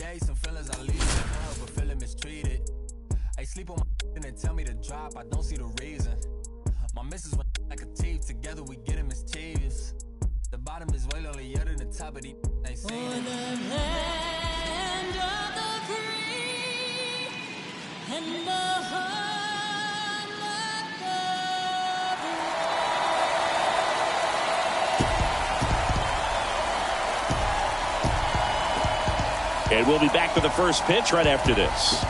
days, some feelings I leave, but feeling mistreated. I sleep on my and they tell me to drop, I don't see the reason. My missus went like a teeth, together we get mischievous. The bottom is way lonelier than the top of the ain't seen it. The land of the free and the home of the And we'll be back for the first pitch right after this.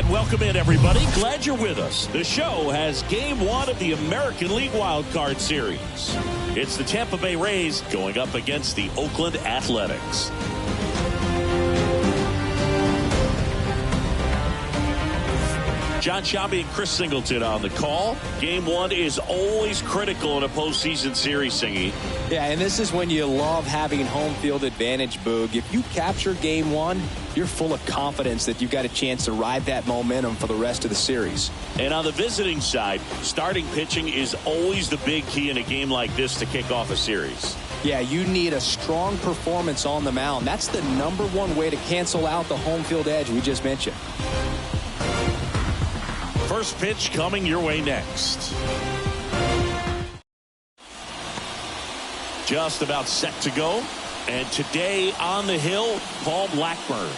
Welcome in, everybody. Glad you're with us. The show has Game 1 of the American League Wild Card Series. It's the Tampa Bay Rays going up against the Oakland Athletics. John Sciambi and Chris Singleton on the call. Game 1 is always critical in a postseason series, Singy. Yeah, and this is when you love having home field advantage, Boog. If you capture Game 1, you're full of confidence that you've got a chance to ride that momentum for the rest of the series. And on the visiting side, starting pitching is always the big key in a game like this to kick off a series. Yeah, you need a strong performance on the mound. That's the #1 way to cancel out the home field edge we just mentioned. First pitch coming your way next. Just about set to go. And today on the hill, Paul Blackburn.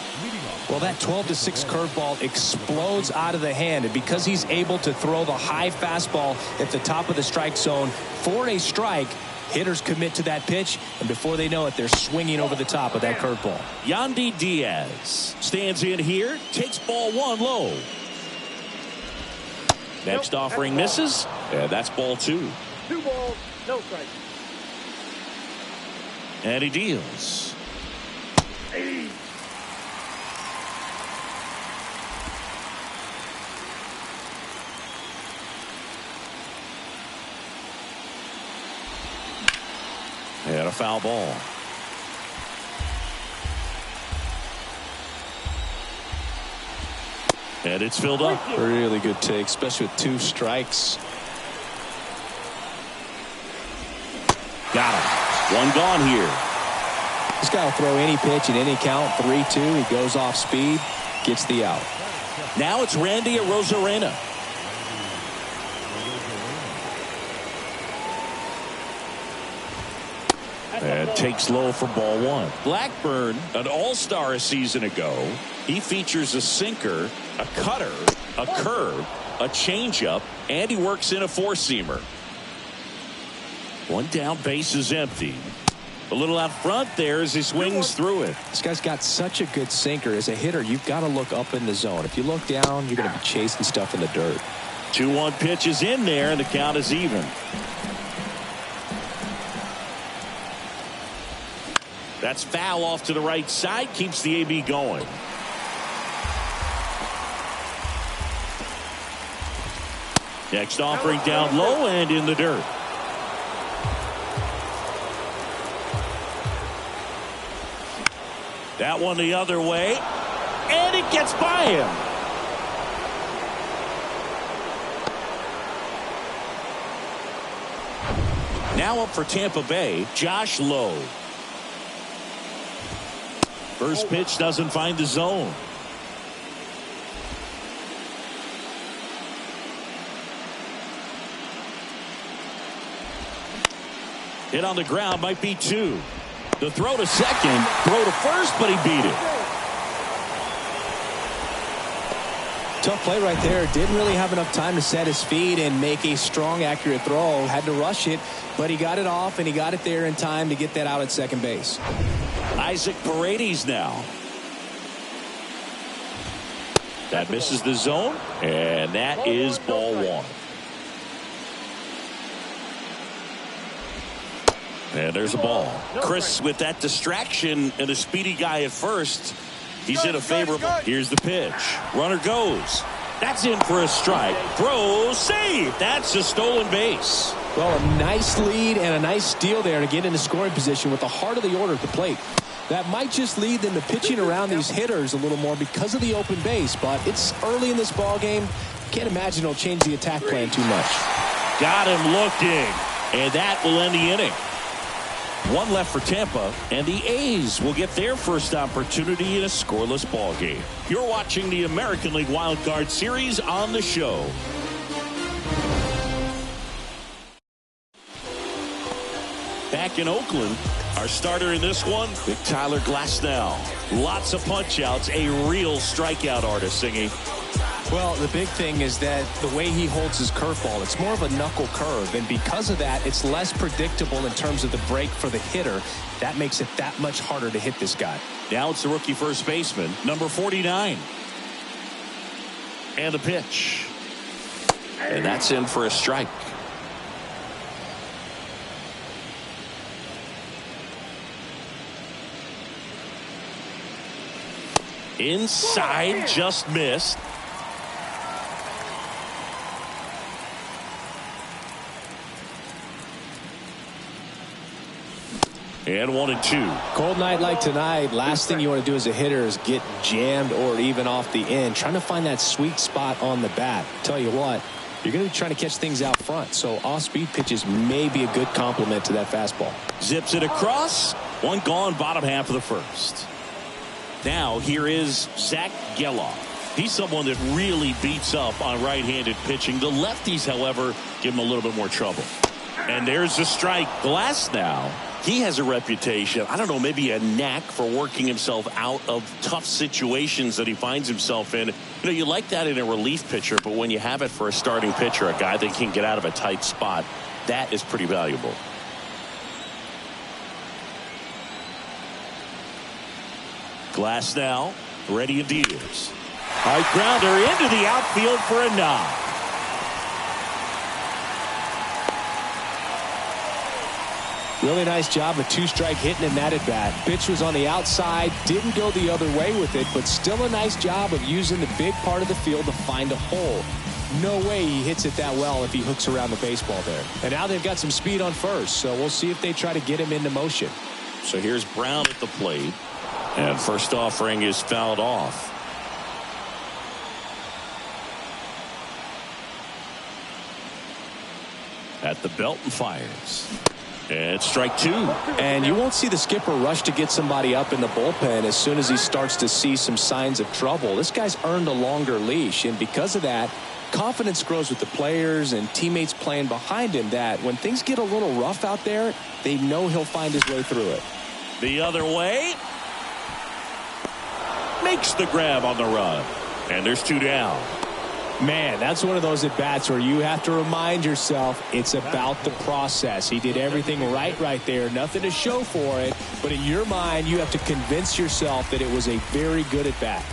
Well, that 12-6 curveball explodes out of the hand. And because he's able to throw the high fastball at the top of the strike zone for a strike, hitters commit to that pitch. And before they know it, they're swinging over the top of that curveball. Yandy Diaz stands in here, takes ball 1 low. Next offering misses, and that's ball 2. 2 balls, no strike. And he deals. Hey. And a foul ball. And it's filled up. Really good take, especially with 2 strikes. Got him. 1 gone here. This guy will throw any pitch in any count. 3-2. He goes off speed, gets the out. Now it's Randy Arozarena. And takes low for ball 1. Blackburn, an all-star a season ago. He features a sinker, a cutter, a curve, a changeup, and he works in a 4-seamer. 1 down, base is empty. A little out front there as he swings through it. This guy's got such a good sinker. As a hitter, you've got to look up in the zone. If you look down, you're going to be chasing stuff in the dirt. 2-1 pitch is in there, and the count is even. That's foul off to the right side, keeps the AB going. Next offering down low and in the dirt. That one the other way, and it gets by him. Now up for Tampa Bay, Josh Lowe. First pitch doesn't find the zone. Hit on the ground, might be 2. The throw to second, throw to first, but he beat it. Tough play right there. Didn't really have enough time to set his feet and make a strong, accurate throw. Had to rush it, but he got it off, and he got it there in time to get that out at second base. Isaac Paredes now. That misses the zone, and that is ball 1. And there's a ball. Chris, with that distraction and a speedy guy at first, he's in a favorable. Here's the pitch. Runner goes. That's in for a strike. Throws, save. That's a stolen base. Well, a nice lead and a nice steal there to get into scoring position with the heart of the order at the plate. That might just lead them to pitching around these hitters a little more because of the open base, but it's early in this ball game. Can't imagine it'll change the attack plan too much. Got him looking. And that will end the inning. One left for Tampa, and the A's will get their first opportunity in a scoreless ball game. You're watching the American League Wild Card Series on the show. Back in Oakland, our starter in this one, Big Tyler Glasnow. Lots of punch-outs, a real strikeout artist, Singy. Well, the big thing is that the way he holds his curveball, it's more of a knuckle curve, and because of that, it's less predictable in terms of the break for the hitter. That makes it that much harder to hit this guy. Now it's the rookie first baseman, number 49. And the pitch. And that's in for a strike. Inside, just missed. And 1-2. Cold night like tonight, last thing you want to do as a hitter is get jammed or even off the end. Trying to find that sweet spot on the bat. Tell you what, you're going to be trying to catch things out front. So off-speed pitches may be a good complement to that fastball. Zips it across. One gone, bottom half of the first. Now here is Zach Geloff. He's someone that really beats up on right-handed pitching. The lefties, however, give him a little bit more trouble. And there's the strike. Glasnow. He has a reputation, I don't know, maybe a knack for working himself out of tough situations that he finds himself in. You know, you like that in a relief pitcher, but when you have it for a starting pitcher, a guy that can get out of a tight spot, that is pretty valuable. Glasnow, ready and deals. High grounder into the outfield for a knock. Really nice job of two-strike hitting in that at-bat. Pitch was on the outside, didn't go the other way with it, but still a nice job of using the big part of the field to find a hole. No way he hits it that well if he hooks around the baseball there. And now they've got some speed on first, so we'll see if they try to get him into motion. So here's Brown at the plate, and first offering is fouled off. At the belt and fires. And strike two. And you won't see the skipper rush to get somebody up in the bullpen as soon as he starts to see some signs of trouble. This guy's earned a longer leash, and because of that, confidence grows with the players and teammates playing behind him that when things get a little rough out there, they know he'll find his way through it. The other way. Makes the grab on the run. And there's two down. Man, that's one of those at-bats where you have to remind yourself it's about the process. He did everything right there. Nothing to show for it. But in your mind, you have to convince yourself that it was a very good at-bat.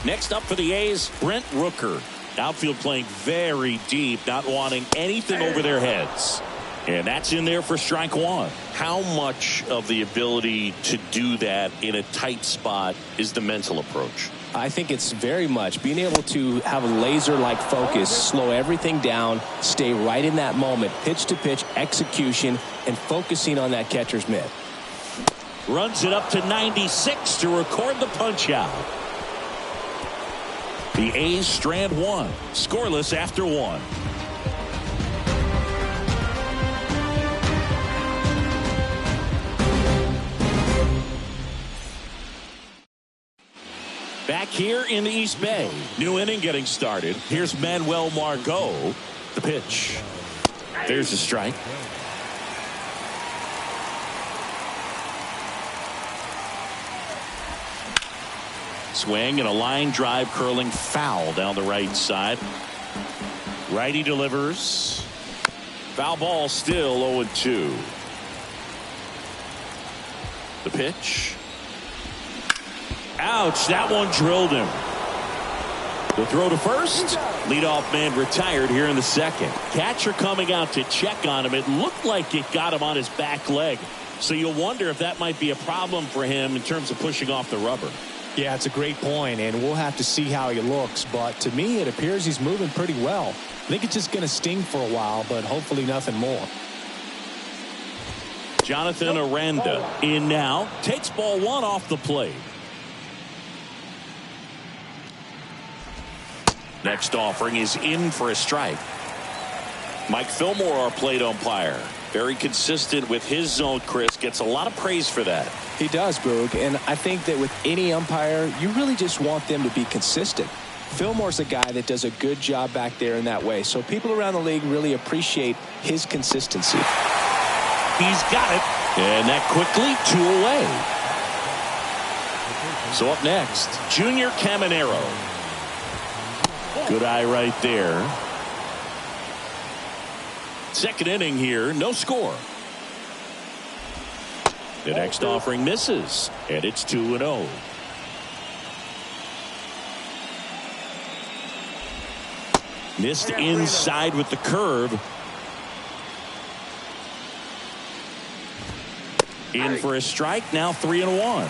Next up for the A's, Brent Rooker. Outfield playing very deep, not wanting anything over their heads. And that's in there for strike one. How much of the ability to do that in a tight spot is the mental approach? I think it's very much being able to have a laser-like focus, slow everything down, stay right in that moment, pitch-to-pitch execution, and focusing on that catcher's mitt. Runs it up to 96 to record the punch-out. The A's strand one, scoreless after one. Back here in the East Bay, new inning getting started. Here's Manuel Margot. The pitch. There's a strike. Swing and a line drive curling foul down the right side. Righty delivers. Foul ball, still 0-2. The pitch. Ouch, that one drilled him. The throw to first. Leadoff man retired here in the second. Catcher coming out to check on him. It looked like it got him on his back leg. So you'll wonder if that might be a problem for him in terms of pushing off the rubber. Yeah, it's a great point, and we'll have to see how he looks. But to me, it appears he's moving pretty well. I think it's just going to sting for a while, but hopefully nothing more. Jonathan Aranda in now. Takes ball one off the plate. Next offering is in for a strike. Mike Fillmore, our plate umpire. Very consistent with his zone, Chris. Gets a lot of praise for that. He does, Boog. And I think that with any umpire, you really just want them to be consistent. Fillmore's a guy that does a good job back there in that way. So people around the league really appreciate his consistency. He's got it. And that quickly, 2 away. So up next, Junior Caminero. Good eye right there. Second inning here, no score. The next offering misses, and it's 2-0. Missed inside with the curve. In for a strike, now 3-1.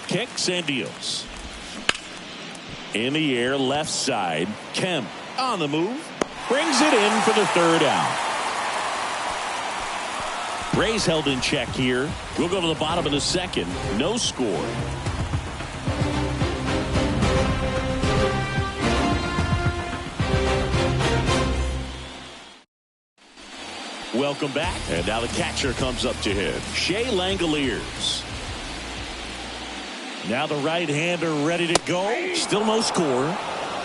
Kicks and deals. In the air, left side. Kemp on the move. Brings it in for the third out. Rays held in check here. We'll go to the bottom of the second. No score. Welcome back. And now the catcher comes up to hit. Shea Langoliers. Now the right-hander ready to go. Still no score.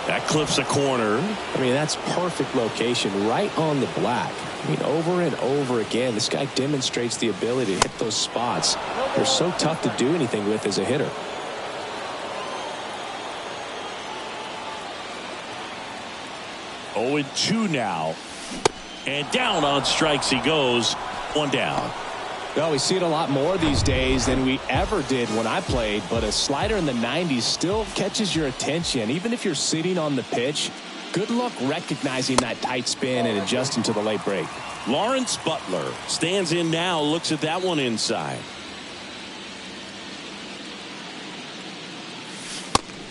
That clips a corner. I mean, that's perfect location right on the black. I mean, over and over again, this guy demonstrates the ability to hit those spots. They're so tough to do anything with as a hitter. Oh, 2 now. And down on strikes he goes. 1 down. Well, we see it a lot more these days than we ever did when I played, but a slider in the 90s still catches your attention. Even if you're sitting on the pitch, good luck recognizing that tight spin and adjusting to the late break. Lawrence Butler stands in now, looks at that one inside.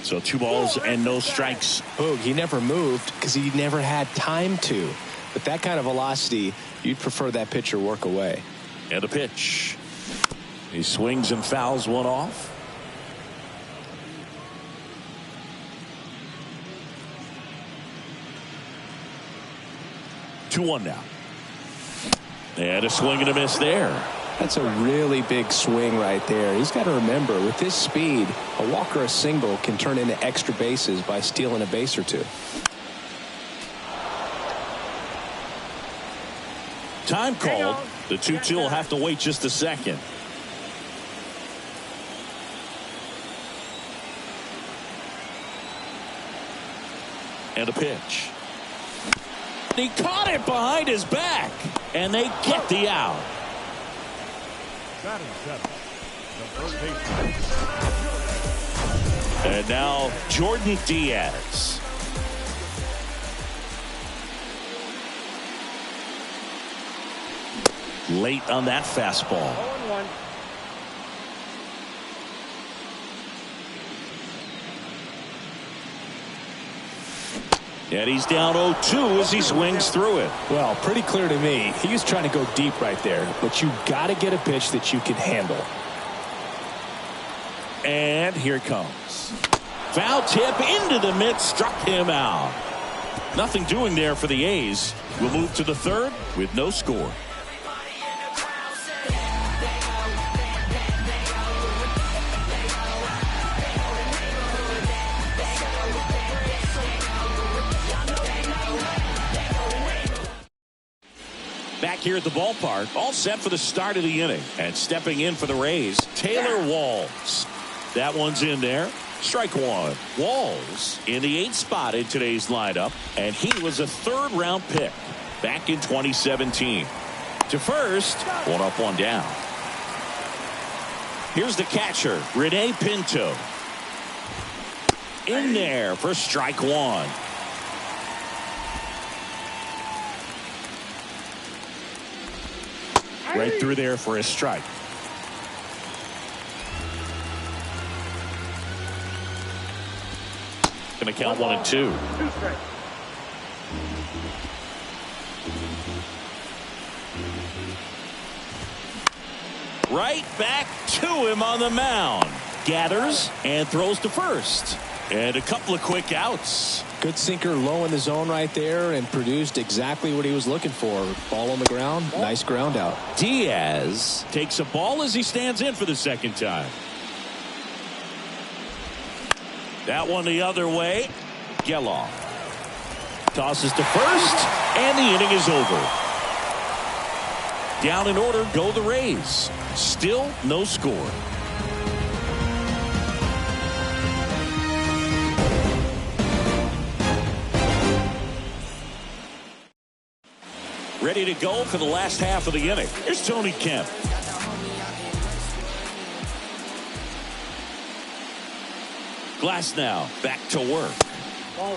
So 2 balls and no strikes. Boog, he never moved because he never had time to. But that kind of velocity, you'd prefer that pitcher work away. And a pitch. He swings and fouls one off. Two one now. And a swing and a miss there. That's a really big swing right there. He's got to remember, with this speed, a walk or a single can turn into extra bases by stealing a base or 2. Time called. The 2-2 will have to wait just a second. And a pitch. He caught it behind his back. And they get the out. And now Jordan Diaz. Late on that fastball. 0-1. And he's down 0-2 as he swings through it. Well, pretty clear to me. He was trying to go deep right there, but you got to get a pitch that you can handle. And here it comes. Foul tip into the mitt, struck him out. Nothing doing there for the A's. We'll move to the third with no score. Back here at the ballpark, all set for the start of the inning. And stepping in for the Rays, Taylor Walls. That one's in there. Strike 1. Walls in the 8th spot in today's lineup. And he was a 3rd-round pick back in 2017. To first, 1 up, 1 down. Here's the catcher, Rene Pinto. In there for strike 1. Right through there for a strike. Going to count 1 and 2. 2 strikes. Right back to him on the mound. Gathers and throws to first. And a couple of quick outs. Good sinker low in the zone right there and produced exactly what he was looking for. Ball on the ground. Nice ground out. Diaz takes a ball as he stands in for the second time. That one the other way. Geloff tosses to first, and the inning is over. Down in order go the Rays. Still no score. Ready to go for the last half of the inning. Here's Tony Kemp. Glasnow back to work.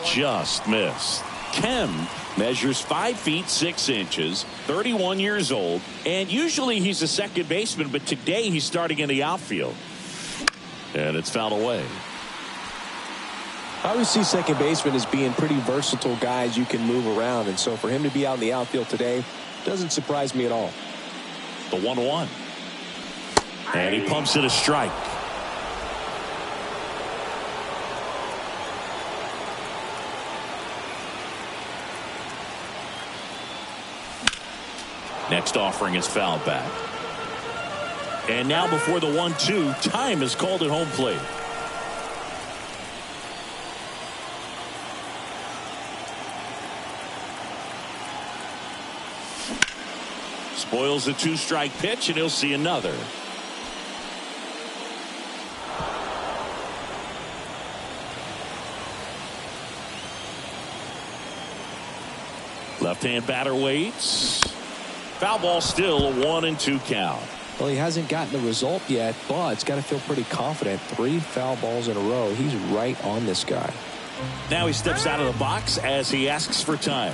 Just missed. Kemp measures 5 feet 6 inches, 31 years old, and usually he's a second baseman, but today he's starting in the outfield. And it's fouled away. I always see second baseman as being pretty versatile guys you can move around, and so for him to be out in the outfield today doesn't surprise me at all. The 1-1. And he pumps it a strike. Next offering is fouled back. And now before the 1-2, time is called at home plate. Spoils a 2-strike pitch, and he'll see another. Left-hand batter waits. Foul ball, still a 1-2 count. Well, he hasn't gotten the result yet, but it's got to feel pretty confident. 3 foul balls in a row. He's right on this guy. Now he steps out of the box as he asks for time.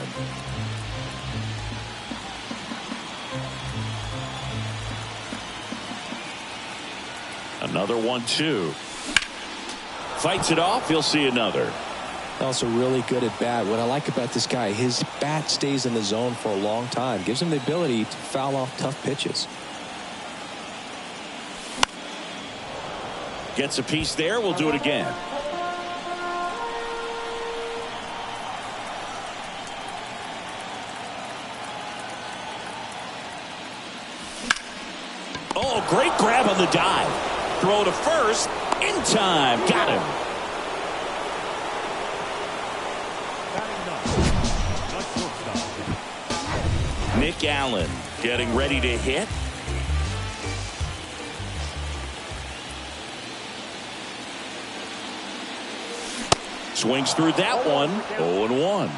Another 1-2. Fights it off. He'll see another. Also really good at bat. What I like about this guy, his bat stays in the zone for a long time. Gives him the ability to foul off tough pitches. Gets a piece there. We'll do it again. Oh, great grab on the dive. Throw to first. In time. Got him. Nick Allen getting ready to hit. Swings through that one. 0-1.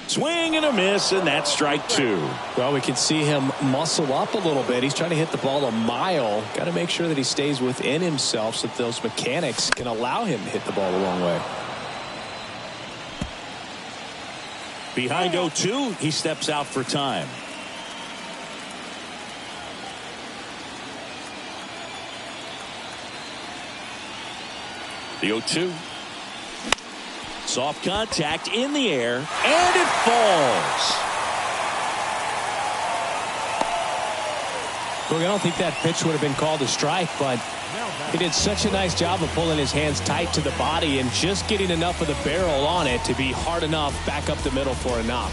Swing and a miss, and that's strike 2. Well, we can see him muscle up a little bit. He's trying to hit the ball a mile. Got to make sure that he stays within himself so that those mechanics can allow him to hit the ball a long way. Behind 0-2, he steps out for time. The 0-2. Soft contact in the air, and it falls. Look, I don't think that pitch would have been called a strike, but he did such a nice job of pulling his hands tight to the body and just getting enough of the barrel on it to be hard enough back up the middle for a knock.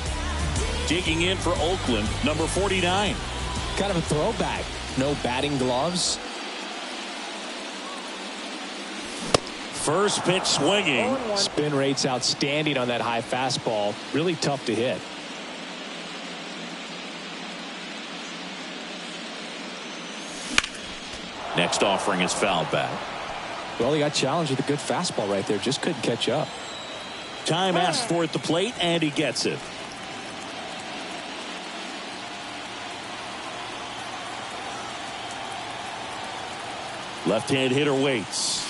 Digging in for Oakland, number 49. Kind of a throwback. No batting gloves. First pitch swinging. Spin rate's outstanding on that high fastball. Really tough to hit. Next offering is fouled back. Well, he got challenged with a good fastball right there. Just couldn't catch up. Time asked for at the plate, and he gets it. Left-hand hitter waits.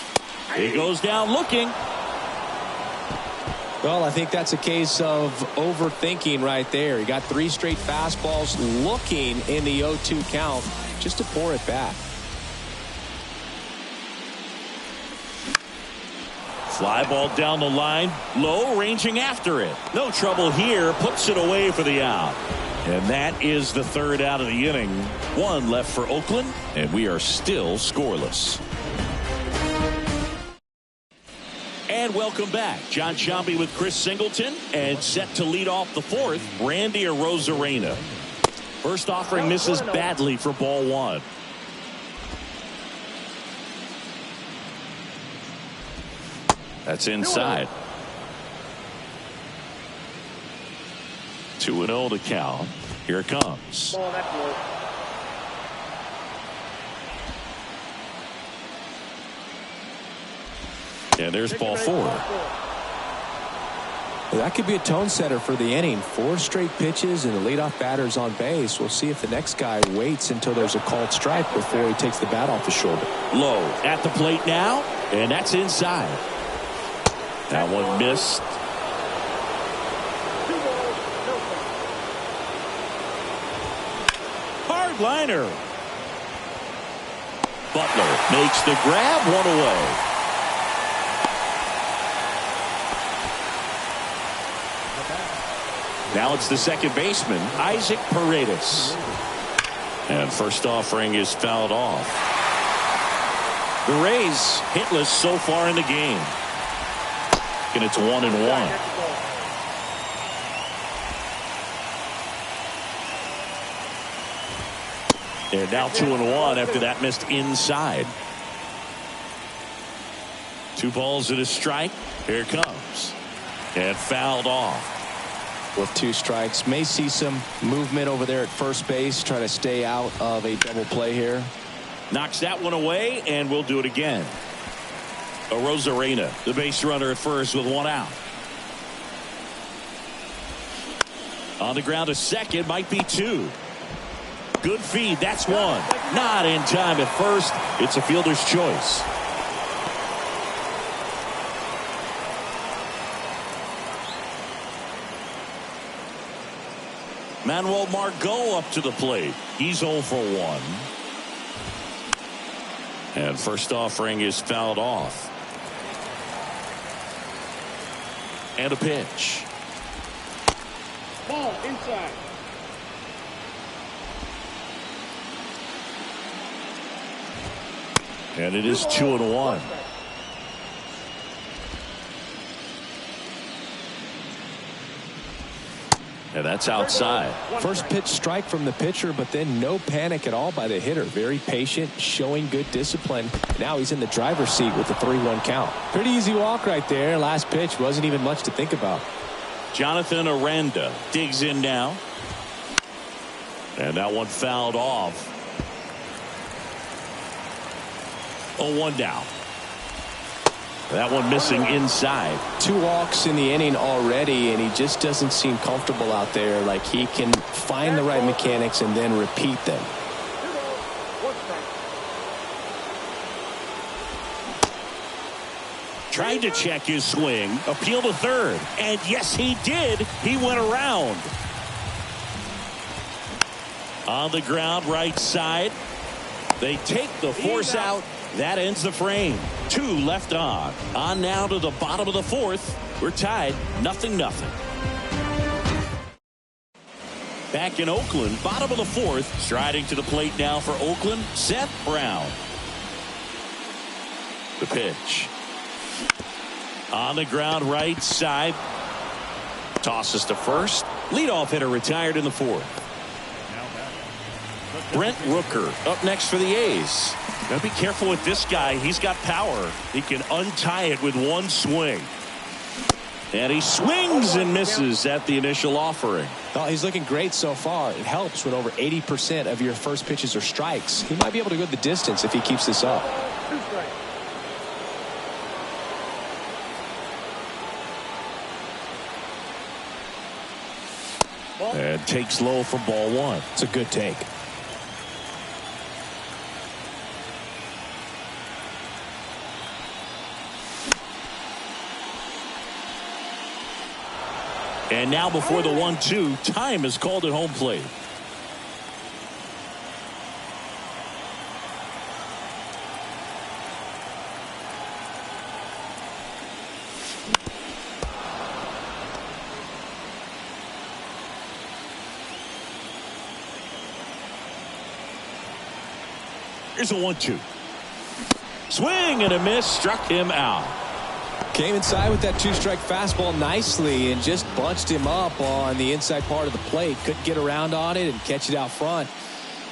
He goes down looking. Well, I think that's a case of overthinking right there. He got 3 straight fastballs looking in the 0-2 count just to pour it back. Fly ball down the line, low, ranging after it. No trouble here, puts it away for the out. And that is the third out of the inning. One left for Oakland, and we are still scoreless. And welcome back. John Sciambi with Chris Singleton, and set to lead off the fourth, Randy Arozarena. First offering misses badly for ball one. That's inside. 2-0 to count. Here it comes. And there's ball four. That could be a tone setter for the inning. 4 straight pitches and the leadoff batter's on base. We'll see if the next guy waits until there's a called strike before he takes the bat off his shoulder. Low at the plate now, and that's inside. That one missed. Hard liner. Butler makes the grab, one away. Now it's the second baseman, Isaac Paredes. And first offering is fouled off. The Rays hitless so far in the game. And it's 1-1. And now 2-1 after that missed inside. 2 balls and a strike. Here it comes. And fouled off. With 2 strikes, may see some movement over there at first base, trying to stay out of a double play here. Knocks that one away, and we'll do it again. Arozarena, the base runner at first with 1 out. On the ground to second, might be 2. Good feed, that's 1. Not in time at first. It's a fielder's choice. Manuel Margot up to the plate. He's 0 for 1. And first offering is fouled off. And a pitch. Ball inside. And it is 2-1. And that's outside. First pitch strike from the pitcher, but then no panic at all by the hitter. Very patient, showing good discipline. Now he's in the driver's seat with the 3-1 count. Pretty easy walk right there. Last pitch wasn't even much to think about. Jonathan Aranda digs in now. And that one fouled off. 0-1 down. That one missing inside. 2 walks in the inning already, and he just doesn't seem comfortable out there. Like he can find the right mechanics and then repeat them. Tried to check his swing, appeal to third, and yes, he did. He went around. On the ground, right side. They take the force out. That ends the frame. 2 left on. On now to the bottom of the fourth. We're tied 0-0. Back in Oakland, bottom of the fourth. Striding to the plate now for Oakland, Seth Brown. The pitch. On the ground, right side. Tosses to first. Leadoff hitter retired in the fourth. Brent Rooker up next for the A's. Gotta be careful with this guy. He's got power. He can untie it with 1 swing. And he swings and misses at the initial offering. Oh, he's looking great so far. It helps when over 80% of your first pitches are strikes. He might be able to go the distance if he keeps this up. 2 strikes. And takes low for ball 1. It's a good take. And now before the 1-2, time is called at home plate. Here's a 1-2. Swing and a miss, struck him out. Came inside with that two-strike fastball nicely and just bunched him up on the inside part of the plate. Couldn't get around on it and catch it out front.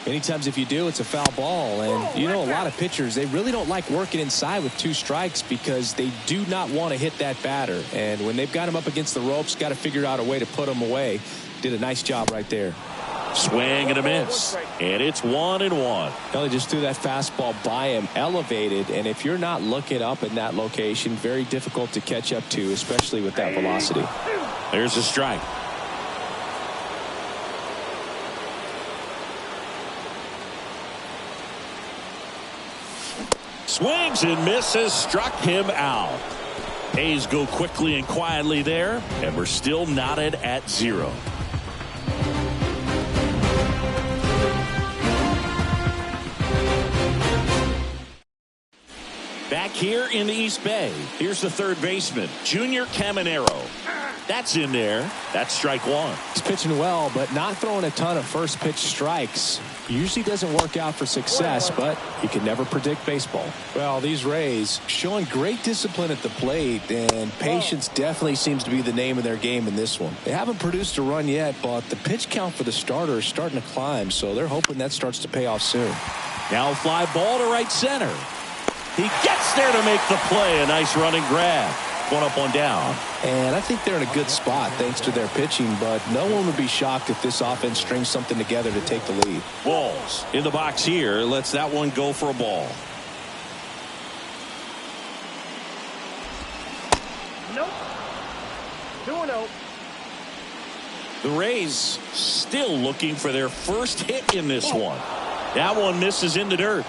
Many times if you do, it's a foul ball. And you know, a lot of pitchers, they really don't like working inside with 2 strikes because they do not want to hit that batter. And when they've got him up against the ropes, got to figure out a way to put him away. Did a nice job right there. Swing and a miss. And it's 1-1. Well, he just threw that fastball by him, elevated, and if you're not looking up in that location, very difficult to catch up to, especially with that velocity. There's a strike. Swings and misses, struck him out. A's go quickly and quietly there, and we're still knotted at 0. Back here in the East Bay, here's the third baseman, Junior Caminero. That's in there. That's strike 1. He's pitching well, but not throwing a ton of first pitch strikes. Usually doesn't work out for success, but you can never predict baseball. Well, these Rays showing great discipline at the plate, and patience definitely seems to be the name of their game in this one. They haven't produced a run yet, but the pitch count for the starter is starting to climb, so they're hoping that starts to pay off soon. Now a fly ball to right center. He gets there to make the play. A nice running grab. 1 up, 1 down. And I think they're in a good spot thanks to their pitching, but no one would be shocked if this offense strings something together to take the lead. Walls in the box here. Lets that one go for a ball. Nope. 2-0. The Rays still looking for their first hit in this one. That one misses in the dirt.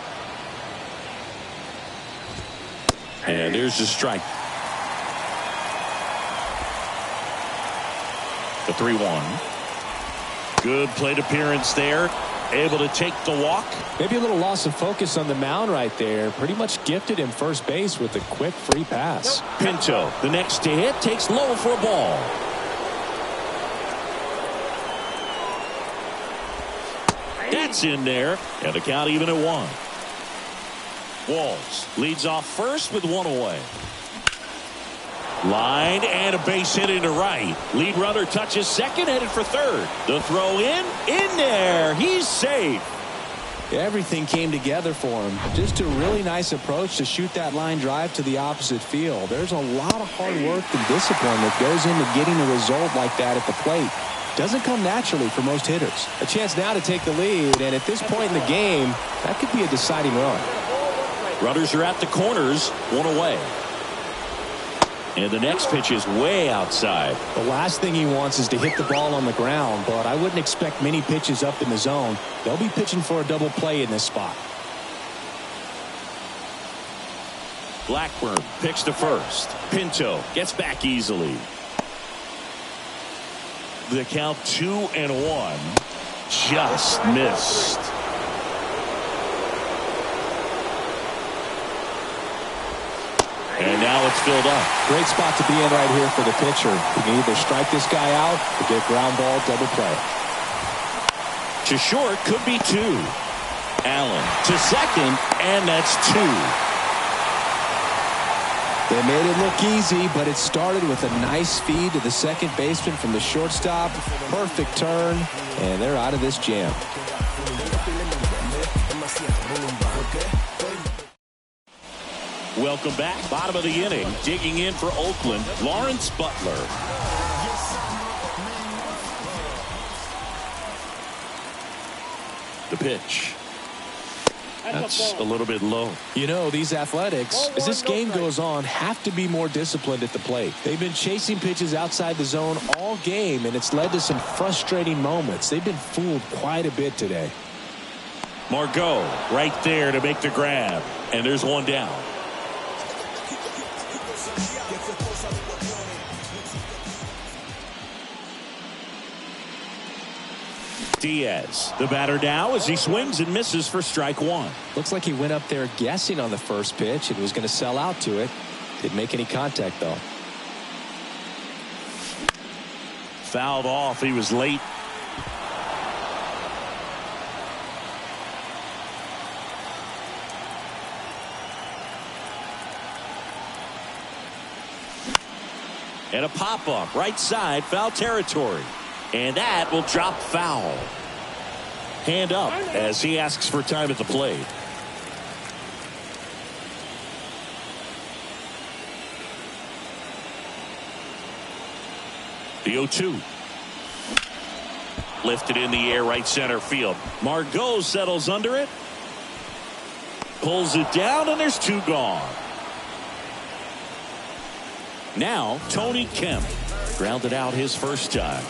And there's the strike. The 3-1. Good plate appearance there. Able to take the walk. Maybe a little loss of focus on the mound right there. Pretty much gifted him first base with a quick free pass. Pinto, the next to hit, takes low for a ball. That's in there. And the count even at 1. Walls leads off first with 1 away. Line and a base hit into right. Lead runner touches second, headed for third. The throw in there. He's safe. Everything came together for him. Just a really nice approach to shoot that line drive to the opposite field. There's a lot of hard work and discipline that goes into getting a result like that at the plate. Doesn't come naturally for most hitters. A chance now to take the lead, and at this point in the game, that could be a deciding run. Runners are at the corners, 1 away. And the next pitch is way outside. The last thing he wants is to hit the ball on the ground, but I wouldn't expect many pitches up in the zone. They'll be pitching for a double play in this spot. Blackburn picks to first. Pinto gets back easily. The count 2-1. Just missed. And now it's filled up. Great spot to be in right here for the pitcher. You can either strike this guy out or get ground ball double play. To short, could be 2. Allen to second, and that's 2. They made it look easy, but it started with a nice feed to the second baseman from the shortstop. Perfect turn, and they're out of this jam. Welcome back. Bottom of the inning. Digging in for Oakland, Lawrence Butler. The pitch. That's a little bit low. You know, these Athletics, as this game goes on, have to be more disciplined at the plate. They've been chasing pitches outside the zone all game, and it's led to some frustrating moments. They've been fooled quite a bit today. Margot right there to make the grab. And there's 1 down. Diaz, the batter now as he swings and misses for strike 1. Looks like he went up there guessing on the first pitch and was going to sell out to it. Didn't make any contact, though. Fouled off. He was late. And a pop-up right side, foul territory. And that will drop foul. Hand up as he asks for time at the plate. The 0-2. Lifted in the air, right center field. Margot settles under it. Pulls it down, and there's 2 gone. Now, Tony Kemp. Grounded out his first time.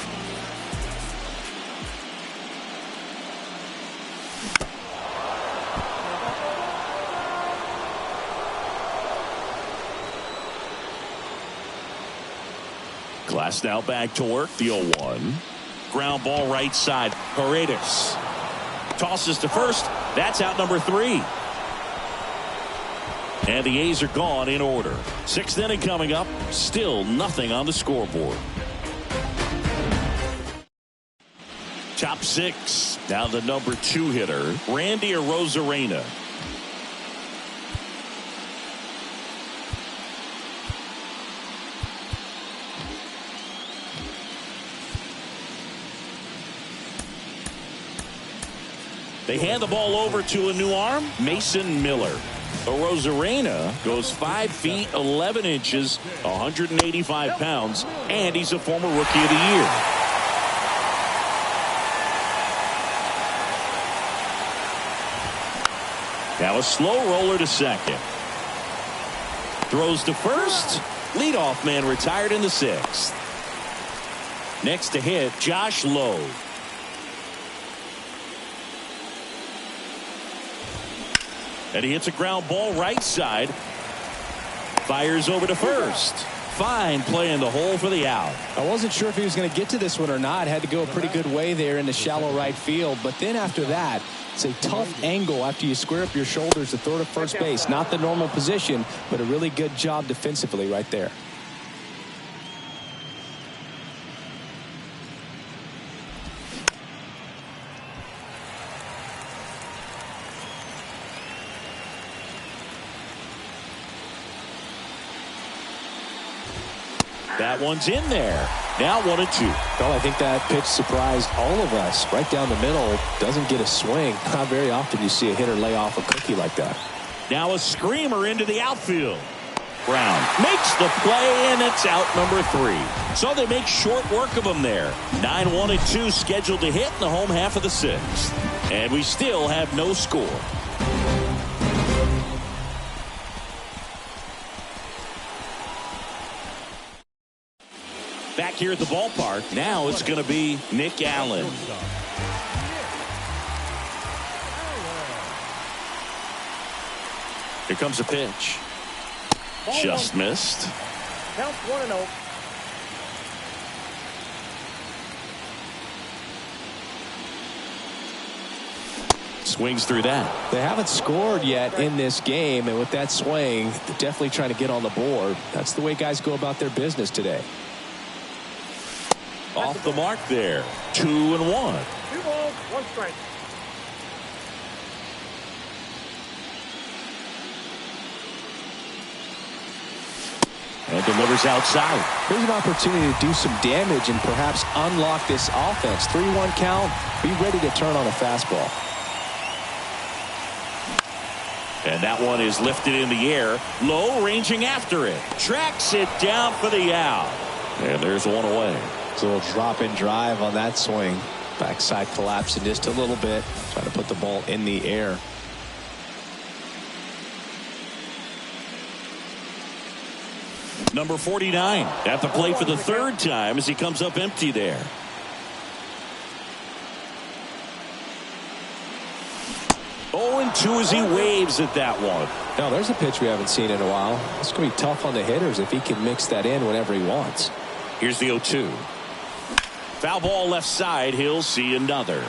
Glass now back to work. The 0-1. Ground ball right side. Paredes tosses to first. That's out number 3. And the A's are gone in order. 6th inning coming up. Still nothing on the scoreboard. Top 6. Now the number 2 hitter, Randy Arozarena. They hand the ball over to a new arm, Mason Miller. Arozarena goes 5 feet 11 inches, 185 pounds, and he's a former Rookie of the Year. Now a slow roller to second. Throws to first. Leadoff man retired in the 6th. Next to hit, Josh Lowe. And he hits a ground ball right side. Fires over to first. Fine play in the hole for the out. I wasn't sure if he was going to get to this one or not. Had to go a pretty good way there in the shallow right field. But then after that, it's a tough angle after you square up your shoulders to throw to first base. Not the normal position, but a really good job defensively right there. That one's in there. Now 1-2. Well, I think that pitch surprised all of us. Right down the middle, doesn't get a swing. Not very often you see a hitter lay off a cookie like that. Now a screamer into the outfield. Brown makes the play, and it's out number 3. So they make short work of him there. 9-1-2 scheduled to hit in the home half of the 6th. And we still have no score. Back here at the ballpark, now it's going to be Nick Allen. Here comes a pitch. Just missed. Count 1-0. Swings through that. They haven't scored yet in this game, and with that swing, they're definitely trying to get on the board. That's the way guys go about their business today. Off the mark there. 2-1. 2 balls, 1 strike. And delivers outside. Here's an opportunity to do some damage and perhaps unlock this offense. 3-1 count. Be ready to turn on a fastball. And that one is lifted in the air. Low, ranging after it. Tracks it down for the out. And there's one away. It's a little drop and drive on that swing. Backside collapsing just a little bit. Trying to put the ball in the air. Number 49 at the plate for the 3rd time as he comes up empty there. Oh, 2 as he waves at that one. Now there's a pitch we haven't seen in a while. It's going to be tough on the hitters if he can mix that in whenever he wants. Here's the 0-2. Foul ball left side. He'll see another.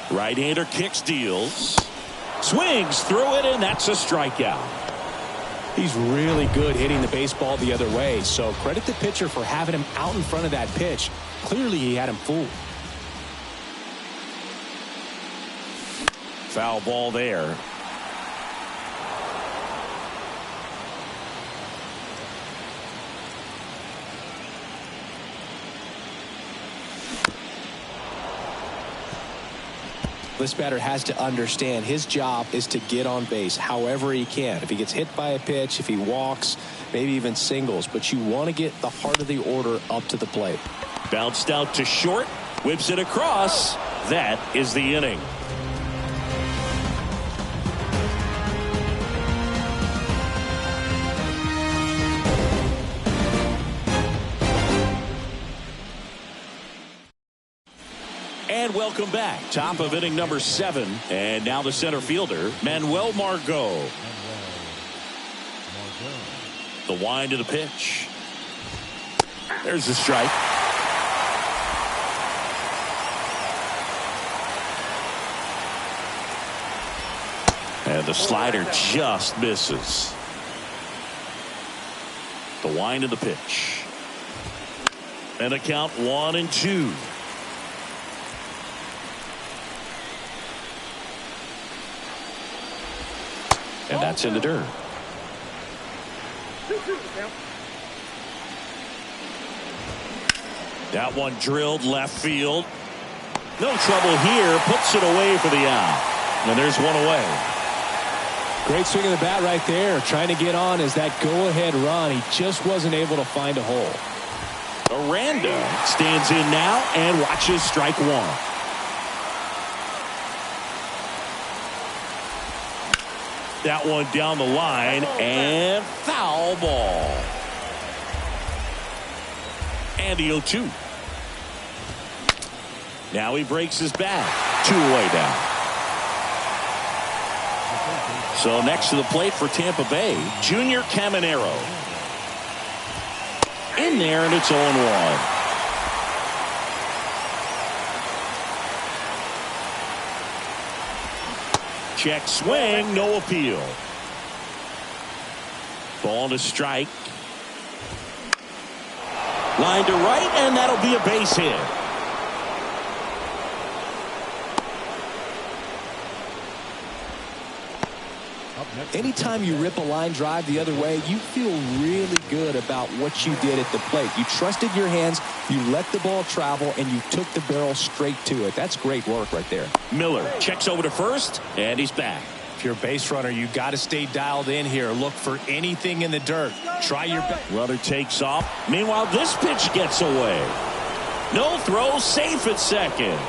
Right-hander kicks, deals. Swings through it, and that's a strikeout. He's really good hitting the baseball the other way, so credit the pitcher for having him out in front of that pitch. Clearly he had him fooled. Foul ball there. This batter has to understand his job is to get on base however he can. If he gets hit by a pitch, if he walks, maybe even singles. But you want to get the heart of the order up to the plate. Bounced out to short. Whips it across. That is the inning. And welcome back. Top of inning number 7. And now the center fielder, Manuel Margot. The wind of the pitch. There's the strike. And the slider just misses. The wind of the pitch. And a count 1-2. And that's in the dirt. That one drilled left field. No trouble here. Puts it away for the out. And there's one away. Great swing of the bat right there. Trying to get on as that go-ahead run. He just wasn't able to find a hole. Aranda stands in now and watches strike one. That one down the line and foul ball. And the 0-2. Now he breaks his bat. 2 away now. So next to the plate for Tampa Bay, Junior Caminero. In there, and it's 0-1. Check swing, no appeal. Ball to strike. Line to right, and that'll be a base hit. Anytime you rip a line drive the other way, you feel really good about what you did at the plate. You trusted your hands, you let the ball travel, and you took the barrel straight to it. That's great work right there. Miller checks over to first, and he's back. If you're a base runner, you got to stay dialed in here. Look for anything in the dirt. Try your best. Runner takes off. Meanwhile, this pitch gets away. No throw, safe at second.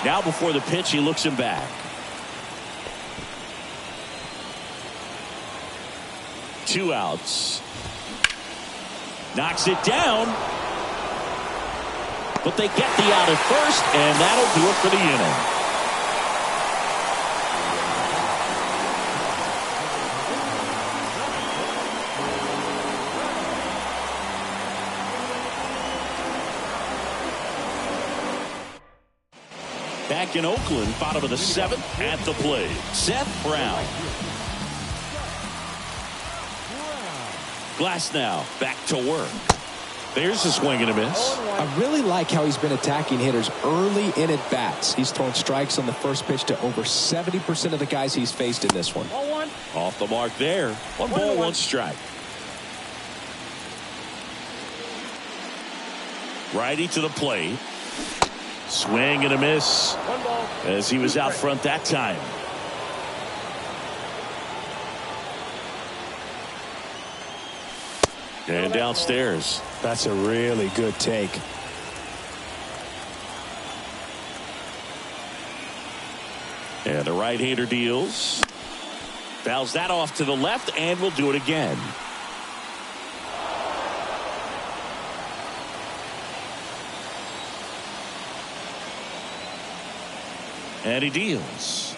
Now before the pitch, he looks him back. 2 outs. Knocks it down. But they get the out at first, and that'll do it for the inning. Back in Oakland, bottom of the 7th at the plate, Seth Brown. Glasnow back to work. There's a swing and a miss. I really like how he's been attacking hitters early in at bats. He's thrown strikes on the first pitch to over 70% of the guys he's faced in this one. Off the mark there. 1 ball, 1 strike. Righty to the plate. Swing and a miss as he was out front that time. And downstairs. That's a really good take. And the right-hander deals. Fouls that off to the left and will do it again. And he deals.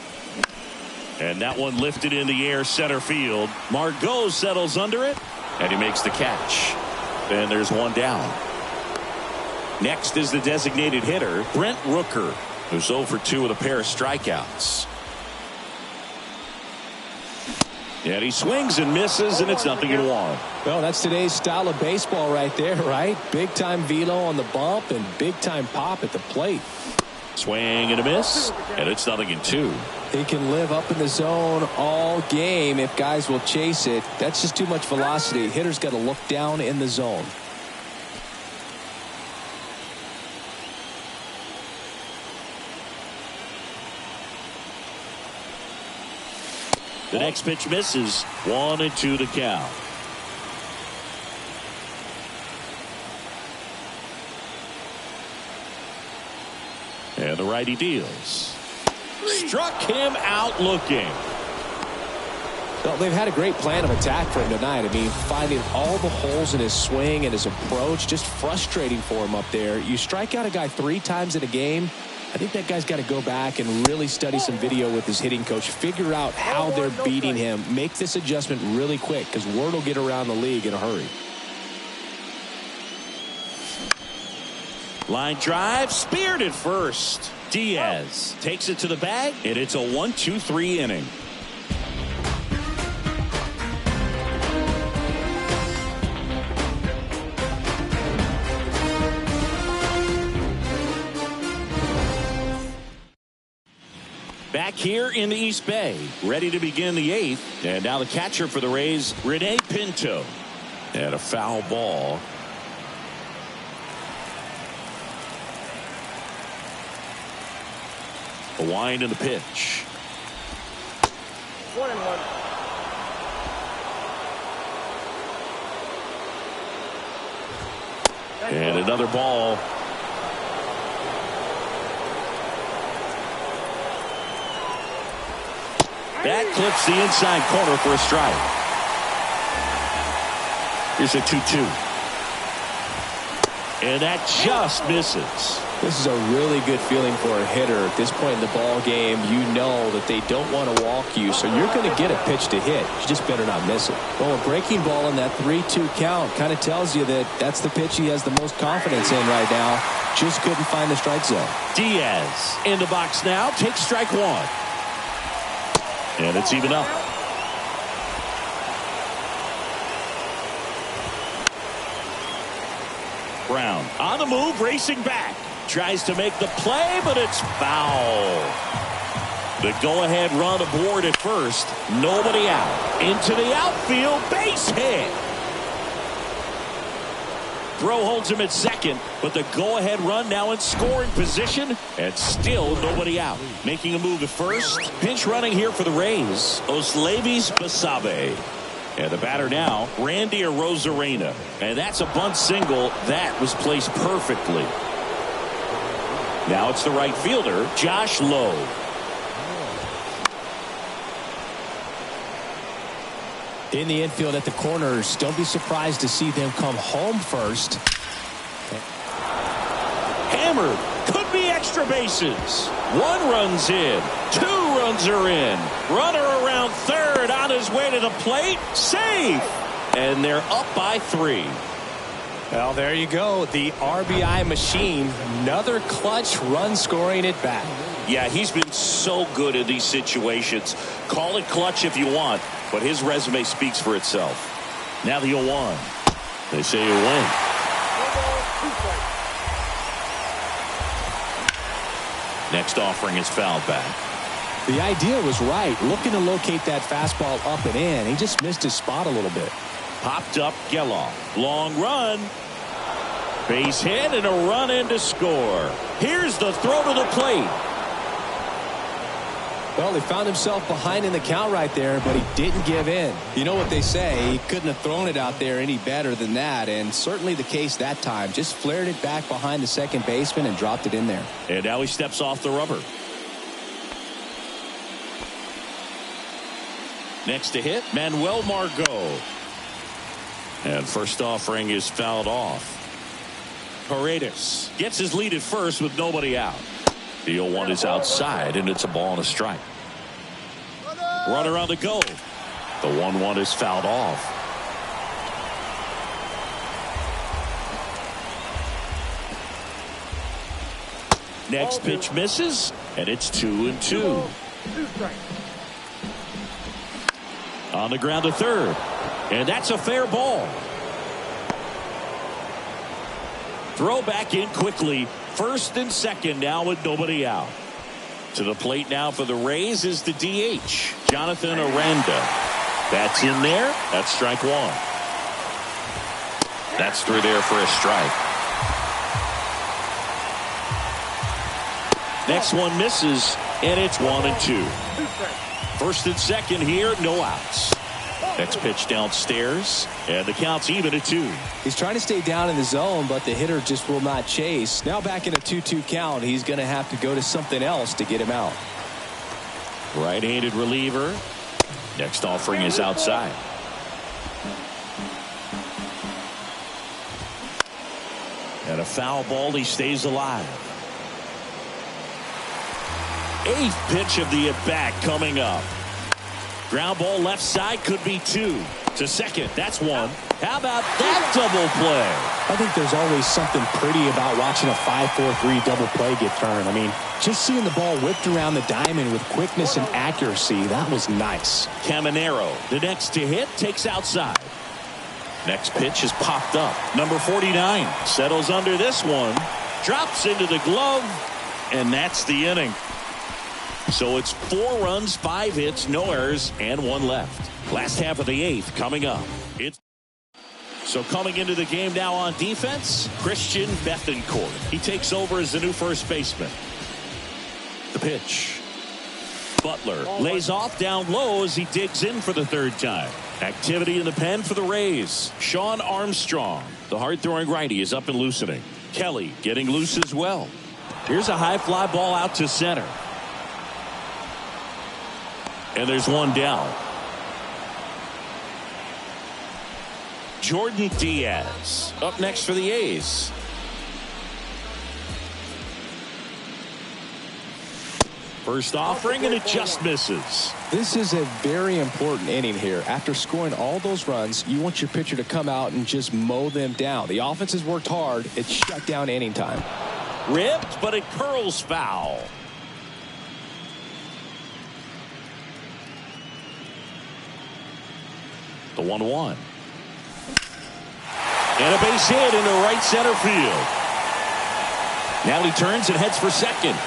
And that one lifted in the air center field. Margot settles under it. And he makes the catch. And there's 1 down. Next is the designated hitter, Brent Rooker, who's 0 for 2 with a pair of strikeouts. And he swings and misses, and it's 0-1. Well, that's today's style of baseball right there, right? Big time velo on the bump and big time pop at the plate. Swing and a miss, and it's 0-2. He can live up in the zone all game if guys will chase it. That's just too much velocity. Hitters got to look down in the zone. The next pitch misses. 1-2 the count. And the righty deals. Struck him out looking. Well, they've had a great plan of attack for him tonight. I mean, finding all the holes in his swing and his approach, just frustrating for him up there. You strike out a guy 3 times in a game, I think that guy's got to go back and really study some video with his hitting coach, figure out how they're beating him, make this adjustment really quick, because word will get around the league in a hurry. Line drive, speared at first. Diaz takes it to the bag, and it's a 1-2-3 inning. Back here in the East Bay, ready to begin the 8th. And now the catcher for the Rays, Rene Pinto. And a foul ball. A wind in the pitch. 1-1. And another ball. That clips the inside corner for a strike. Here's a 2-2. And that just misses. This is a really good feeling for a hitter at this point in the ball game. You know that they don't want to walk you, so you're going to get a pitch to hit. You just better not miss it. Well, a breaking ball in that 3-2 count kind of tells you that that's the pitch he has the most confidence in right now. Just couldn't find the strike zone. Diaz in the box now, takes strike 1. And it's even up. Brown on the move, racing back. Tries to make the play, but it's foul. The go-ahead run aboard at first. Nobody out. Into the outfield, base hit. Throw holds him at second, but the go-ahead run now in scoring position, and still nobody out. Making a move at first. Pinch running here for the Rays, Oslevis Basabe. And the batter now, Randy Arozarena. And that's a bunt single that was placed perfectly. Now it's the right fielder, Josh Lowe. In the infield at the corners, don't be surprised to see them come home first. Hammered. Could be extra bases. 1 run's in. 2 runs are in. Runner around third on his way to the plate. Safe. And they're up by 3. Well, there you go. The RBI machine. Another clutch run scoring at bat. Yeah, he's been so good in these situations. Call it clutch if you want, but his resume speaks for itself. Now the 0-1. They say you win. Next offering is fouled back. The idea was right. Looking to locate that fastball up and in. He just missed his spot a little bit. Popped up Geloff. Long run. Base hit and a run in to score. Here's the throw to the plate. Well, he found himself behind in the count right there, but he didn't give in. You know what they say, he couldn't have thrown it out there any better than that, and certainly the case that time. Just flared it back behind the second baseman and dropped it in there. And now he steps off the rubber. Next to hit, Manuel Margot. And first offering is fouled off. Paredes gets his lead at first with nobody out. The 0-1 is outside, and it's a ball and a strike. Runner on the go. The 1-1 is fouled off. Next pitch misses, and it's 2-2. On the ground to third, and that's a fair ball. Throw back in quickly. First and second now with nobody out. To the plate now for the Rays is the DH, Jonathan Aranda. That's in there. That's strike 1. That's through there for a strike. Next one misses, and it's 1-2. First and second here, no outs. Next pitch downstairs, and the count's even at 2. He's trying to stay down in the zone, but the hitter just will not chase. Now back in a 2-2 count, he's going to have to go to something else to get him out. Right-handed reliever. Next offering is outside. And a foul ball, he stays alive. 8th pitch of the at-bat coming up. Ground ball left side, could be 2. To second, that's 1. How about that double play? I think there's always something pretty about watching a 5-4-3 double play get turned. I mean, just seeing the ball whipped around the diamond with quickness and accuracy, that was nice. Caminero, the next to hit, takes outside. Next pitch is popped up. Number 49 settles under this one, drops into the glove, and that's the inning. So it's 4 runs, 5 hits, no errors, and 1 left. Last half of the 8th coming up. So coming into the game now on defense, Christian Bethancourt. He takes over as the new first baseman. The pitch. Butler lays off down low as he digs in for the 3rd time. Activity in the pen for the Rays. Sean Armstrong, the hard-throwing righty, is up and loosening. Kelly getting loose as well. Here's a high fly ball out to center. And there's 1 down. Jordan Diaz up next for the A's. First offering, and it just misses. This is a very important inning here. After scoring all those runs, you want your pitcher to come out and just mow them down. The offense has worked hard. It's shut down inning time. Ripped, but it curls foul. The 1-1. And a base hit into right center field. Now he turns and heads for second.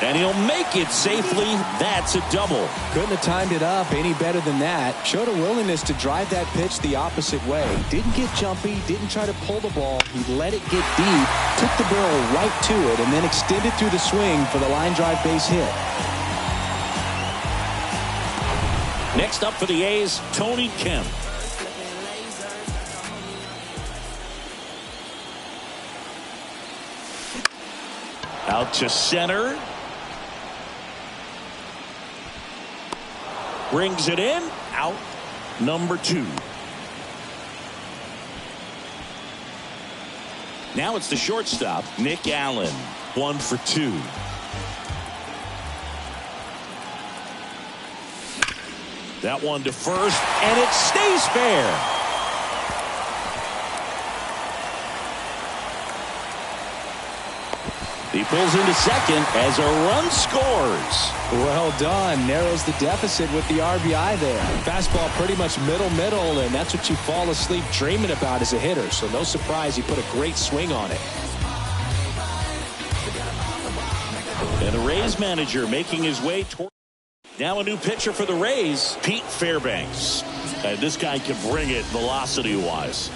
And he'll make it safely. That's a double. Couldn't have timed it up any better than that. Showed a willingness to drive that pitch the opposite way. Didn't get jumpy, didn't try to pull the ball. He let it get deep, took the barrel right to it, and then extended through the swing for the line drive base hit. Next up for the A's, Tony Kemp. Out to center. Brings it in. Out. Number 2. Now it's the shortstop, Nick Allen. 1 for 2. That one to first, and it stays fair. He pulls into second as a run scores. Well done. Narrows the deficit with the RBI there. Fastball pretty much middle, and that's what you fall asleep dreaming about as a hitter. So no surprise he put a great swing on it. And the Rays manager making his way toward. Now a new pitcher for the Rays, Pete Fairbanks. And this guy can bring it velocity-wise.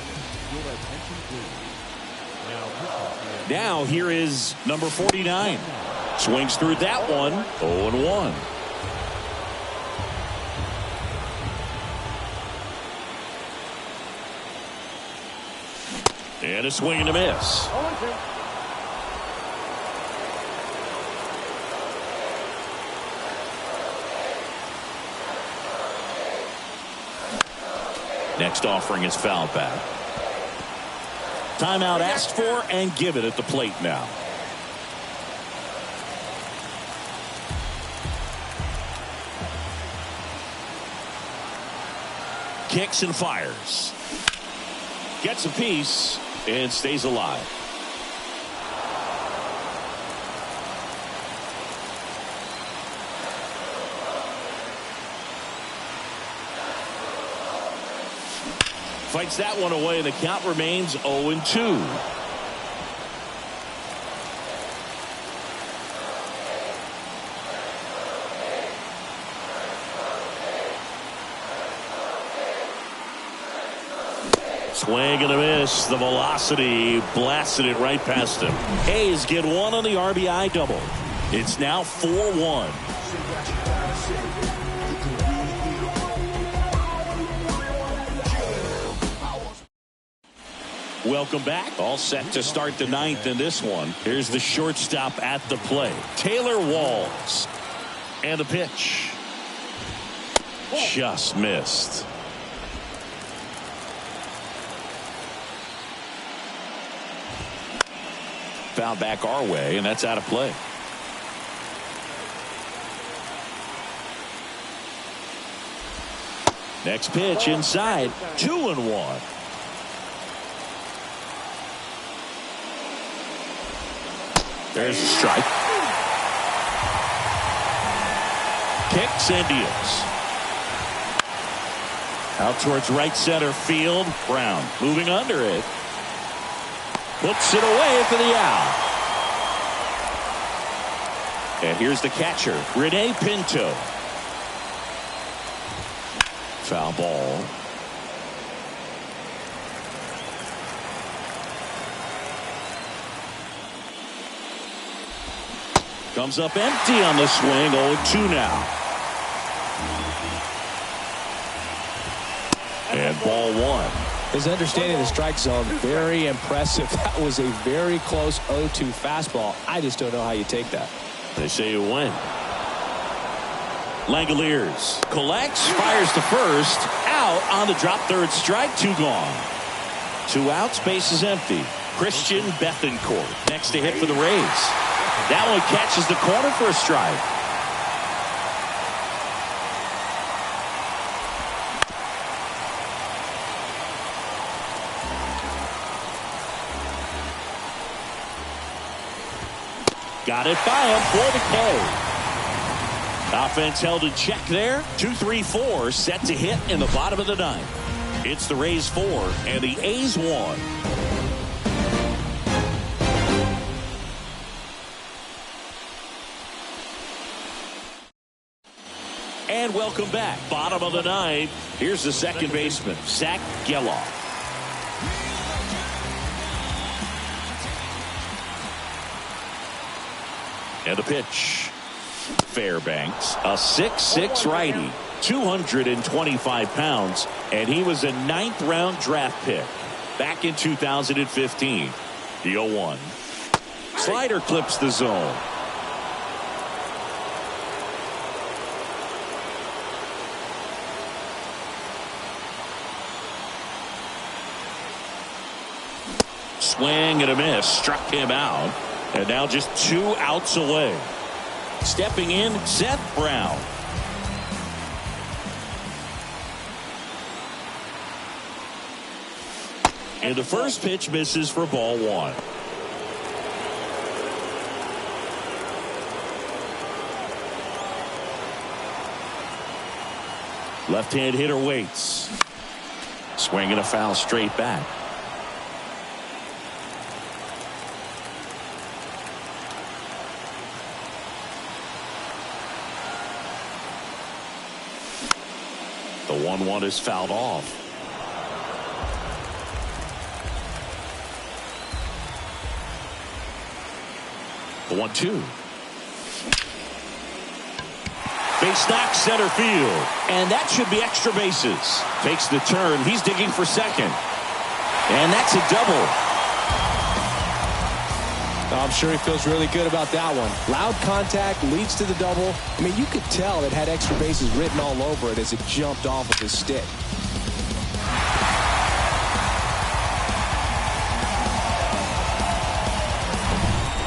Now here is number 49. Swings through that one. 0-1. And a swing and a miss. 0-2. Next offering is fouled back. Timeout asked for and given at the plate now. Kicks and fires. Gets a piece and stays alive. Fights that one away, and the count remains 0-2. Swing and a miss. The velocity blasted it right past him. A's get 1 on the RBI double. It's now 4-1. Welcome back. All set to start the ninth in this one. Here's the shortstop at the plate, Taylor Walls. And the pitch. Just missed. Foul back our way, and that's out of play. Next pitch inside, 2-1. There's a strike. Kicks and deals. Out towards right center field. Brown moving under it. Puts it away for the out. And here's the catcher, Rene Pinto. Foul ball. Comes up empty on the swing. 0-2 now. And ball one. His understanding of the strike zone, very impressive. That was a very close 0-2 fastball. I just don't know how you take that. They say you win. Langoliers collects, fires to first, out on the drop, third strike, 2 gone. 2 outs, base is empty. Christian Bethancourt next to hit for the Rays. That one catches the corner for a strike. Got it by him for the K. Offense held in check there. 2-3-4 set to hit in the bottom of the ninth. It's the Rays 4 and the A's 1. And welcome back. Bottom of the ninth. Here's the second baseman, Zach Geloff. And the pitch. Fairbanks, a 6'6" righty, 225 pounds, and he was a 9th round draft pick back in 2015. The 0-1. Slider clips the zone. Swing and a miss, struck him out, and now just 2 outs away. Stepping in, Seth Brown. And the first pitch misses for ball 1. Left-hand hitter waits. Swing and a foul straight back. The 1-1 is fouled off. The 1-2. Base knock center field. And that should be extra bases. Takes the turn. He's digging for second. And that's a double. I'm sure he feels really good about that one. Loud contact leads to the double. I mean, you could tell it had extra bases written all over it as it jumped off of his stick.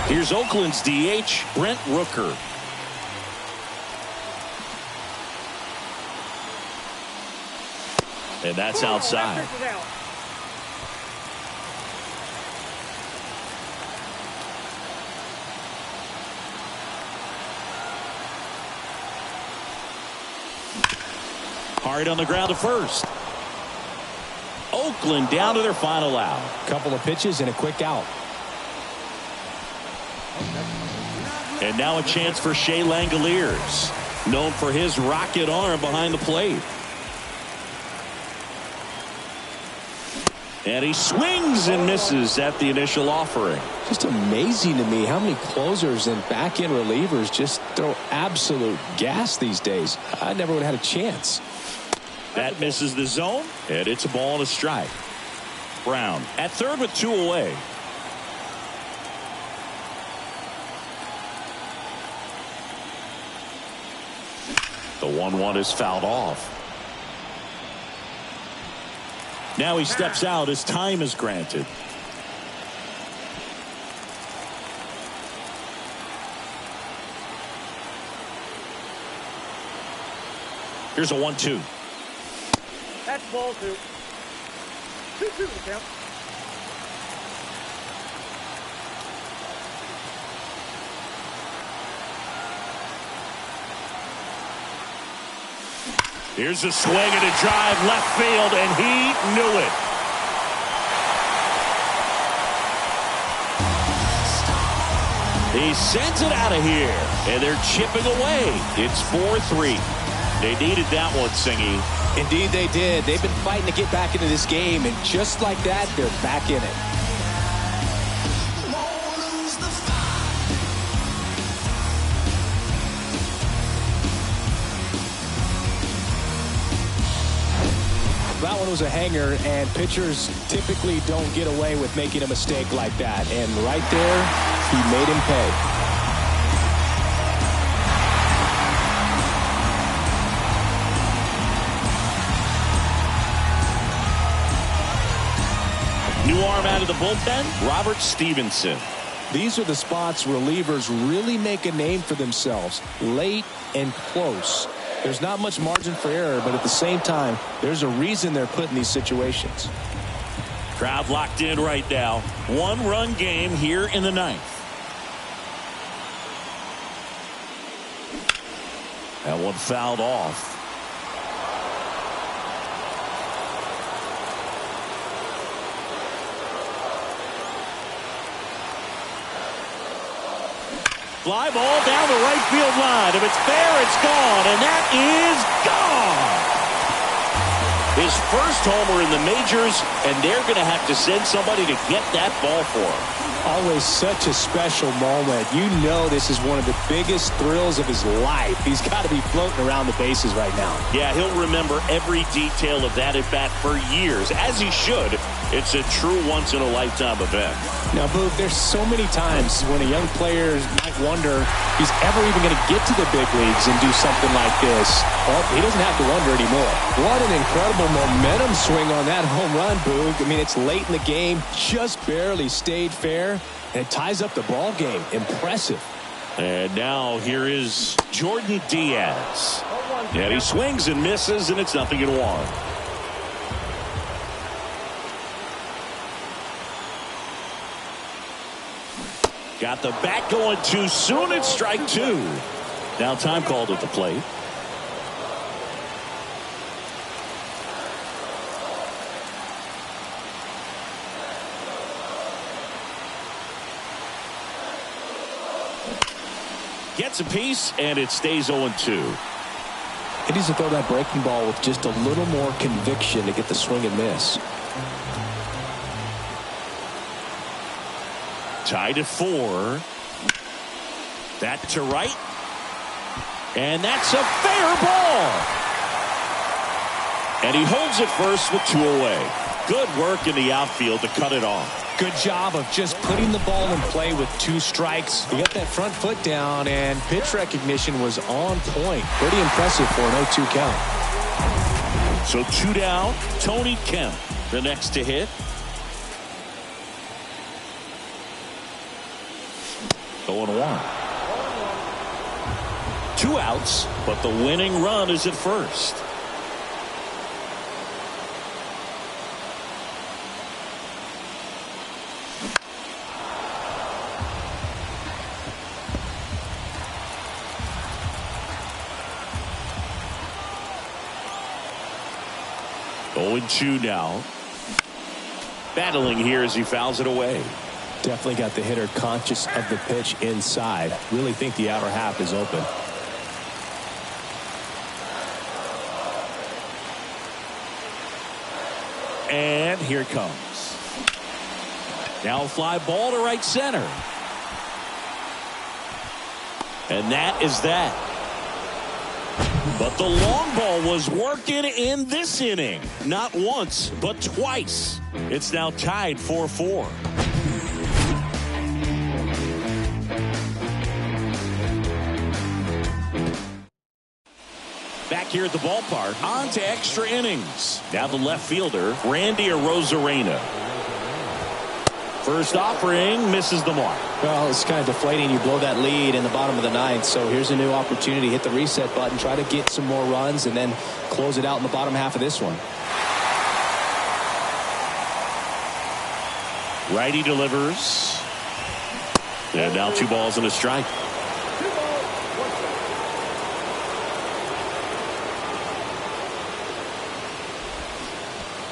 Here's Oakland's DH, Brent Rooker. And that's outside. Hard on the ground to first. Oakland down to their final out. Couple of pitches and a quick out. And now a chance for Shea Langoliers, known for his rocket arm behind the plate. And he swings and misses at the initial offering. Just amazing to me how many closers and back-end relievers just throw absolute gas these days. I never would have had a chance. That misses the zone, and it's a ball and a strike. Brown at third with 2 away. The 1-1 is fouled off. Now he steps out as time is granted. Here's a 1-2. That's ball 2. 2-2 to count. Here's a swing and a drive left field, and he knew it. He sends it out of here, and they're chipping away. It's 4-3. They needed that one, Singy. Indeed they did. They've been fighting to get back into this game, and just like that, they're back in it. That one was a hanger, and pitchers typically don't get away with making a mistake like that. And right there, he made him pay. New arm out of the bullpen, Robert Stevenson. These are the spots relievers really make a name for themselves, late and close. There's not much margin for error, but at the same time, there's a reason they're put in these situations. Crowd locked in right now. 1-run game here in the 9th. That one fouled off. Fly ball down the right field line. If it's there, it's gone. And that is gone. His first homer in the majors, and they're going to have to send somebody to get that ball for him. Always such a special moment. You know this is one of the biggest thrills of his life. He's got to be floating around the bases right now. Yeah, he'll remember every detail of that at-bat for years, as he should. It's a true once-in-a-lifetime event. Now, Boog, there's so many times when a young player might wonder if he's ever even going to get to the big leagues and do something like this. Well, he doesn't have to wonder anymore. What an incredible momentum swing on that home run, Boog. I mean, it's late in the game, just barely stayed fair, and it ties up the ball game. Impressive. And now here is Jordan Diaz. And he swings and misses, and it's 0-1. Got the bat going too soon. It's strike 2. Now time called at the plate. Gets a piece, and it stays 0-2. He needs to throw that breaking ball with just a little more conviction to get the swing and miss. Tied at 4. That to right. And that's a fair ball. And he holds it first with 2 away. Good work in the outfield to cut it off. Good job of just putting the ball in play with 2 strikes. He got that front foot down, and pitch recognition was on point. Pretty impressive for an 0-2 count. So 2 down. Tony Kemp, the next to hit. 0-1. 2 outs, but the winning run is at first. Going 2 now. Battling here as he fouls it away. Definitely got the hitter conscious of the pitch inside. Really think the outer half is open. And here it comes. Now fly ball to right center. And that is that. But the long ball was working in this inning. Not once, but twice. It's now tied 4-4. Back here at the ballpark, on to extra innings. Now the left fielder, Randy Arozarena. First offering misses the mark. Well, it's kind of deflating. You blow that lead in the bottom of the ninth. So here's a new opportunity. Hit the reset button, try to get some more runs, and then close it out in the bottom half of this one. Righty delivers. And now 2 balls and a strike.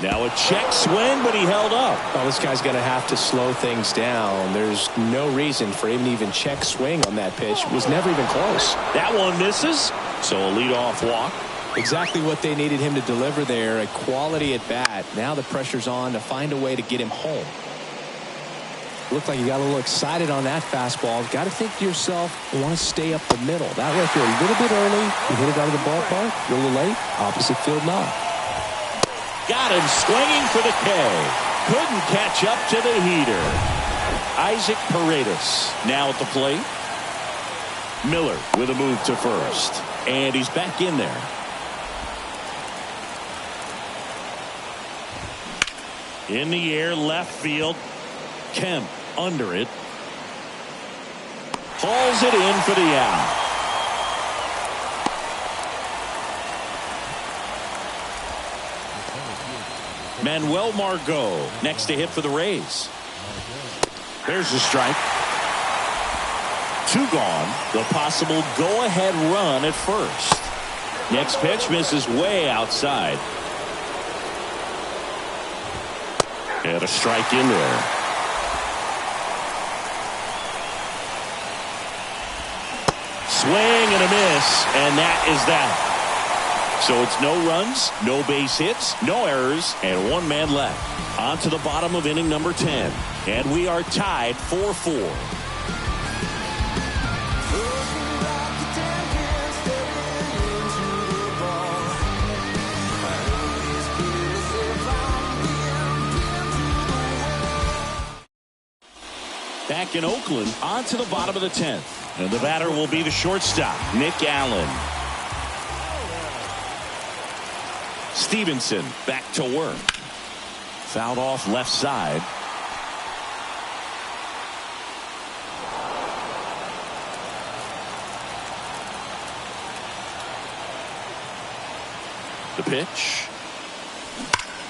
Now a check swing, but he held up. Well, this guy's going to have to slow things down. There's no reason for him to even check swing on that pitch. It was never even close. That one misses. So a leadoff walk. Exactly what they needed him to deliver there. A quality at bat. Now the pressure's on to find a way to get him home. Looked like you got a little excited on that fastball. Got to think to yourself, you want to stay up the middle. That way, if you're a little bit early, you hit it out of the ballpark. You're a little late. Opposite field knock. Got him swinging for the K. Couldn't catch up to the heater. Isaac Paredes now at the plate. Miller with a move to first. And he's back in there. In the air, left field. Kemp under it. Hauls it in for the out. Manuel Margot next to hit for the Rays. There's the strike. 2 gone. The possible go-ahead run at first. Next pitch misses way outside. And a strike in there. Swing and a miss, and that is that. So it's no runs, no base hits, no errors, and 1 man left. On to the bottom of inning number 10. And we are tied 4-4. Back in Oakland, on to the bottom of the 10th. And the batter will be the shortstop, Nick Allen. Stevenson back to work. Fouled off left side. The pitch.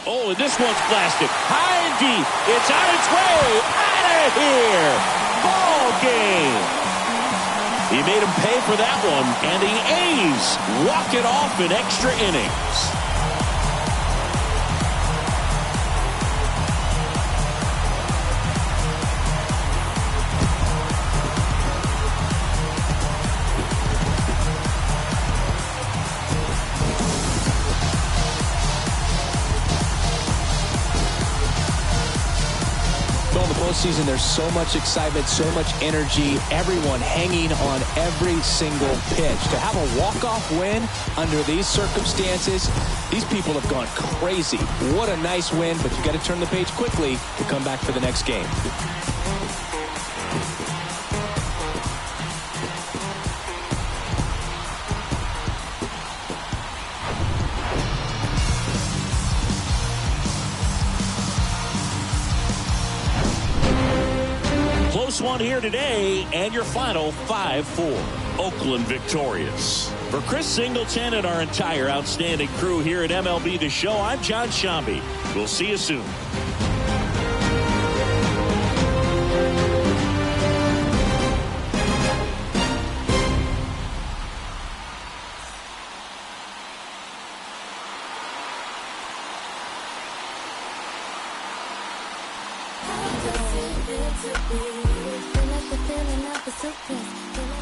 Oh, and this one's blasted. High and deep. It's on its way. Out of here. Ball game. He made him pay for that one. And the A's walk it off in extra innings. Season, there's so much excitement, so much energy, everyone hanging on every single pitch. To have a walk-off win under these circumstances, these people have gone crazy. What a nice win, but you got to turn the page quickly to come back for the next game. One here today, and your final 5-4. Oakland victorious. For Chris Singleton and our entire outstanding crew here at MLB The Show, I'm John Shambi. We'll see you soon. Feel like the feeling of a suitcase.